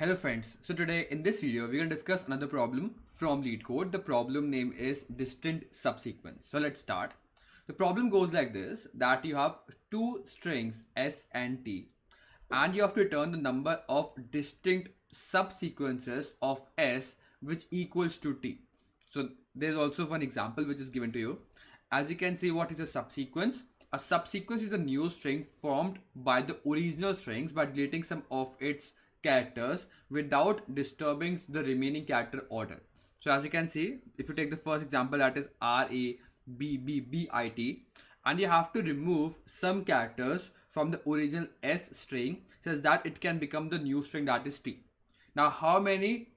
Hello friends, so today in this video we're going to discuss another problem from LeetCode. The problem name is distinct subsequence. So let's start. The problem goes like this, that you have two strings s and t and you have to return the number of distinct subsequences of s which equals to t. So there's also one example which is given to you. As you can see, what is a subsequence? A subsequence is a new string formed by the original strings by deleting some of its characters without disturbing the remaining character order. So as you can see, if you take the first example, that is RABBBIT, and you have to remove some characters from the original S string such that it can become the new string, that is T. Now how many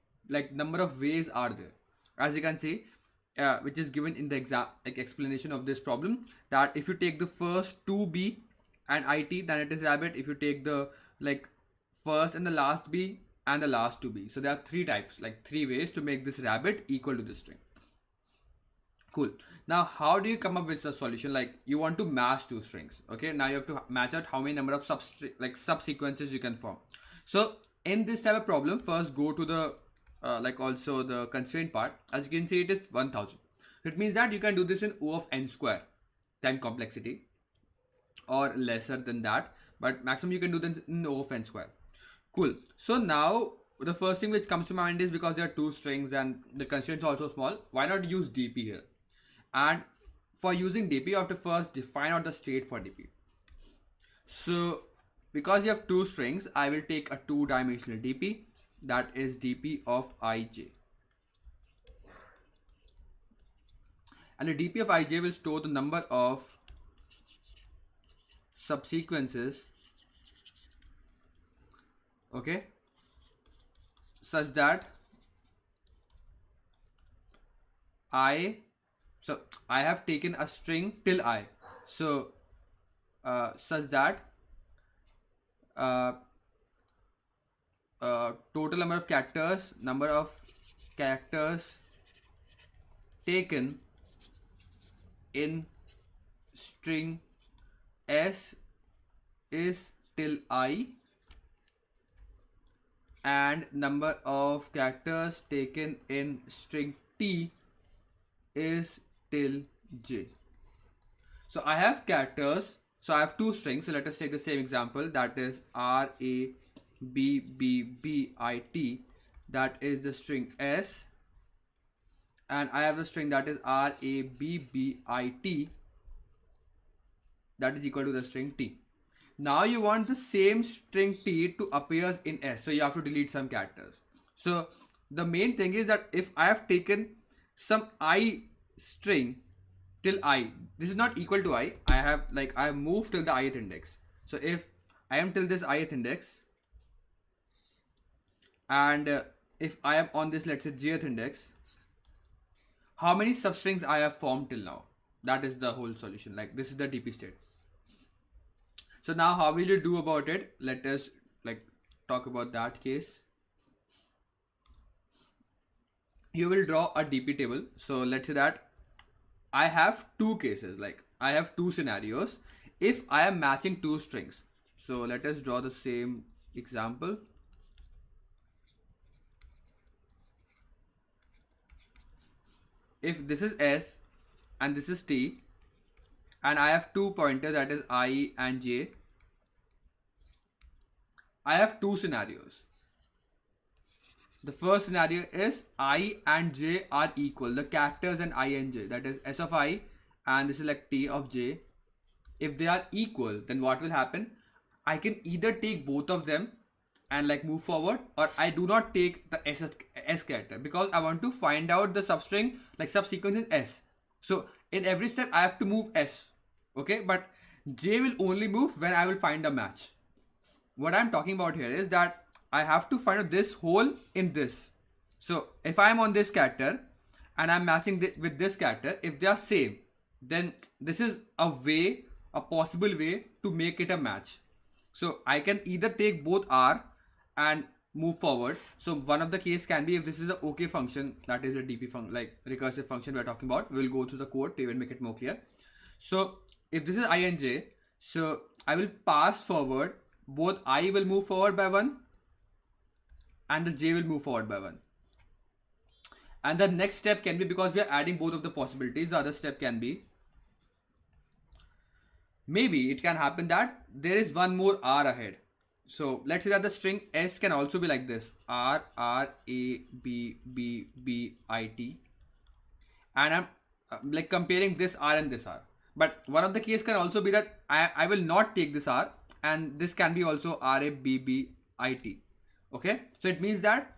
number of ways are there? As you can see, which is given in the explanation of this problem, that if you take the first two B and IT, then it is rabbit. If you take the first and the last B and the last two B, so there are three types, three ways to make this rabbit equal to this string. Cool. Now how do you come up with a solution? Like, you want to match two strings. Okay, now you have to match out how many number of subsequences you can form. So in this type of problem, first go to the also the constraint part. As you can see, it is 1000. It means that you can do this in O of n square time complexity, or lesser than that, but maximum you can do this in O of n square. Cool. So now the first thing which comes to mind is, because there are two strings and the constraint is also small, why not use dp here? And for using dp, you have to first define out the state for dp. So because you have two strings, I will take a two-dimensional dp, that is dp of ij, and the dp of ij will store the number of subsequences, okay, such that I have taken a string till I, so such that total number of characters taken in string s is till I, and number of characters taken in string t is till j. So I have characters, so I have two strings. So let us take the same example, that is RABBBIT, that is the string s, and I have the string that is RABBIT, that is equal to the string t. Now you want the same string t to appear in s, so you have to delete some characters. So the main thing is that if I have taken some I string till I, this is not equal to I have moved till the ith index. So if I am till this ith index, and if I am on this, let's say, jth index, how many substrings I have formed till now? That is the whole solution. This is the dp state. So now how will you do about it? Let us talk about that case. You will draw a dp table. So let's say that I have two cases, I have two scenarios if I am matching two strings. So let us draw the same example. If this is s and this is t, and I have two pointers, that is I and j, I have two scenarios. The first scenario is I and j are equal, the characters and I and j, that is s of I and this is t of j. If they are equal, then what will happen? I can either take both of them and move forward, or I do not take the s character, because I want to find out the substring subsequence is s. So in every step I have to move s, okay, but j will only move when I will find a match. What I'm talking about here is that I have to find out this hole in this. So if I'm on this character and I'm matching with this character, if they are same, then this is a possible way to make it a match. So I can either take both r and move forward. So one of the case can be, if this is the OK function, that is a dp function, recursive function we're talking about. We'll go through the code to even make it more clear. So if this is I and j, so I will pass forward, both I will move forward by 1 and the j will move forward by 1. And the next step can be, because we are adding both of the possibilities, the other step can be, maybe it can happen that there is one more r ahead. So let's say that the string s can also be like this: r r a b b b I t, and I'm like comparing this r and this r. But one of the case can also be that I will not take this r, and this can be also r a b b I t. Okay, so it means that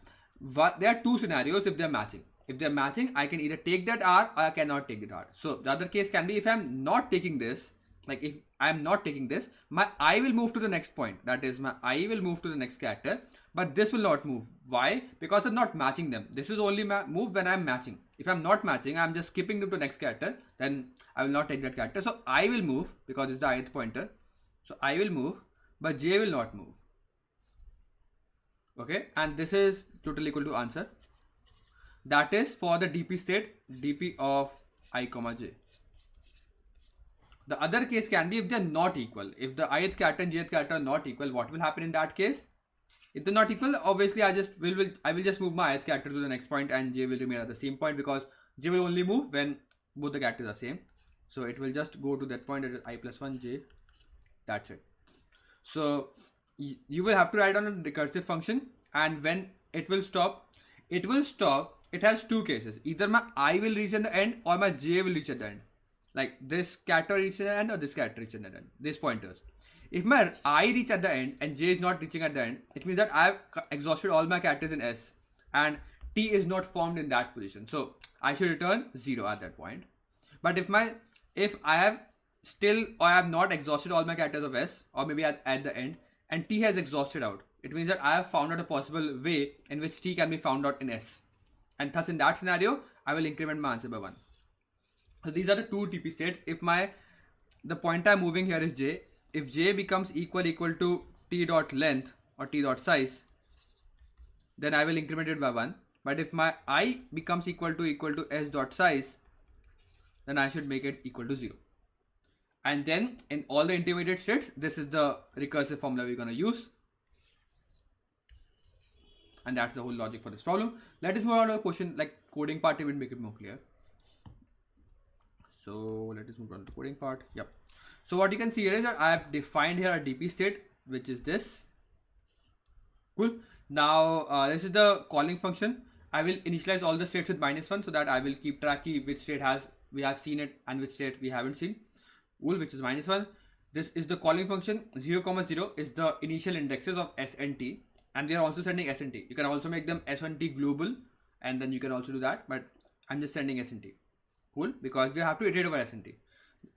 there are two scenarios if they're matching. If they're matching, I can either take that r or I cannot take that r. So the other case can be, if I'm not taking this, like if I'm not taking this, my I will move to the next point. That is, my I will move to the next character, but this will not move. Why? Because I'm not matching them. This is only move when I'm matching. If I'm not matching, I'm just skipping them to the next character, then I will not take that character. So I will move because it's the ith pointer. So I will move, but j will not move. Okay, and this is totally equal to answer. That is for the DP state, DP of I comma j. The other case can be if they're not equal. If the ith character and jth character are not equal, what will happen in that case? If they're not equal, obviously I will just move my ith character to the next point, and j will remain at the same point, because j will only move when both the characters are same. So it will just go to that point, that is I plus 1 j. That's it. So you will have to write on a recursive function, and when it will stop, it has two cases. Either my I will reach at the end or my j will reach at the end. Like this character reaches at the end or this character reaches at the end. These pointers. If my I reach at the end and j is not reaching at the end, it means that I have exhausted all my characters in S, and t is not formed in that position. So I should return 0 at that point. But if I have not exhausted all my characters of S, or maybe at the end, and t has exhausted out, it means that I have found out a possible way in which t can be found out in S. And thus in that scenario, I will increment my answer by 1. So these are the two TP states. If the pointer I'm moving here is j, if j becomes equal to t dot length or t dot size, then I will increment it by 1. But if my I becomes equal to s dot size, then I should make it equal to 0. And then in all the intermediate states, this is the recursive formula we're going to use. And that's the whole logic for this problem. Let us move on to a question like coding part, it will make it more clear. So let us move on to the coding part. Yep. So what you can see here is that I have defined here a DP state, which is this. Cool. Now this is the calling function. I will initialize all the states with -1 so that I will keep track of which state we have seen it and which state we haven't seen. Cool, which is -1. This is the calling function. 0, 0 is the initial indexes of S and T, and they are also sending S and T. You can also make them S and T global, and then you can also do that, but I'm just sending S and T. Cool, because we have to iterate over S and T,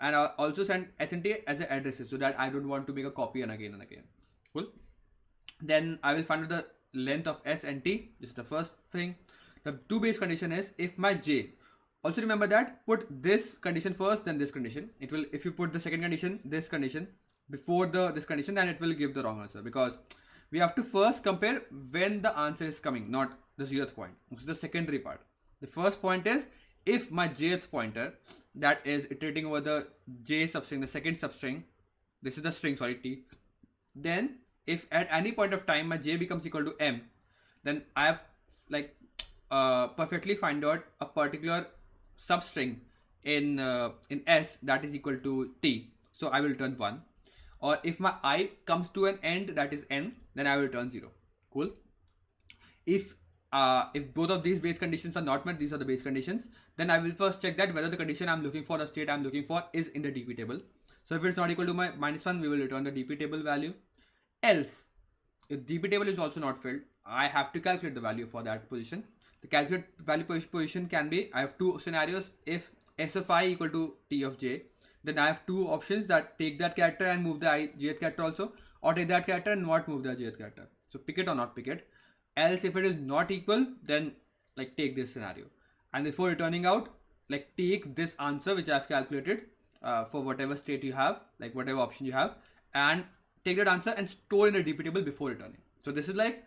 and I'll also send S and T as the addresses so that I don't want to make a copy and again and again. Cool. Then I will find out the length of S and T. This is the first thing. The two base condition is if my j. Also remember that put this condition first, then this condition. It will, if you put the second condition, this condition before this condition, then it will give the wrong answer, because we have to first compare when the answer is coming, not the 0th point. This is the secondary part. The first point is if my jth pointer, that is iterating over the j substring, the second substring, this is the string, sorry, t, then if at any point of time my j becomes equal to m, then I have like perfectly find out a particular substring in S that is equal to t, so I will return 1. Or if my I comes to an end, that is n, then I will return 0. Cool. If both of these base conditions are not met, these are the base conditions, then I will first check that whether the condition I'm looking for, the state I'm looking for, is in the DP table. So if it's not equal to my -1, we will return the DP table value. Else, if DP table is also not filled, I have to calculate the value for that position. The calculate value position can be, I have two scenarios. If S of I equal to T of J, then I have two options, that take that character and move the jth character also, or take that character and not move the jth character. So pick it or not pick it. Else if it is not equal, then like take this scenario, and before returning out, like take this answer which I have calculated for whatever state you have, like whatever option you have, and take that answer and store in the DP table before returning. So this is like,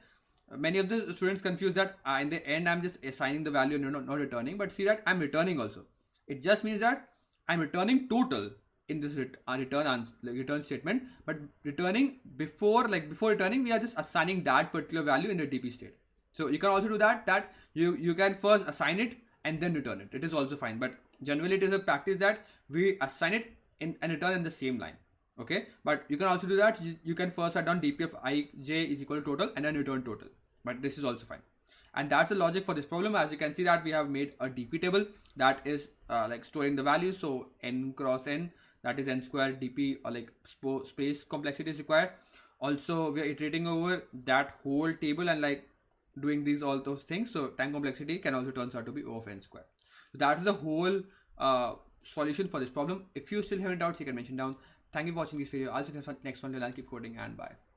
many of the students confuse that in the end I'm just assigning the value and not returning, but see that I'm returning also. It just means that I'm returning total in this return statement, but returning before returning, we are just assigning that particular value in the DP state. So you can also do that you can first assign it and then return it. It is also fine, but generally it is a practice that we assign it and return in the same line. Okay, but you can also do that. You can first write down dp of ij is equal to total and then return total, but this is also fine. And that's the logic for this problem. As you can see that we have made a dp table that is like storing the values. So n cross n, that is n square dp, or like space complexity is required. Also we are iterating over that whole table and like doing these all those things. So time complexity can also turns out to be O of n square. So that's the whole solution for this problem. If you still have any doubts, you can mention down. Thank you for watching this video. I'll see you next one. I'll keep coding, and bye.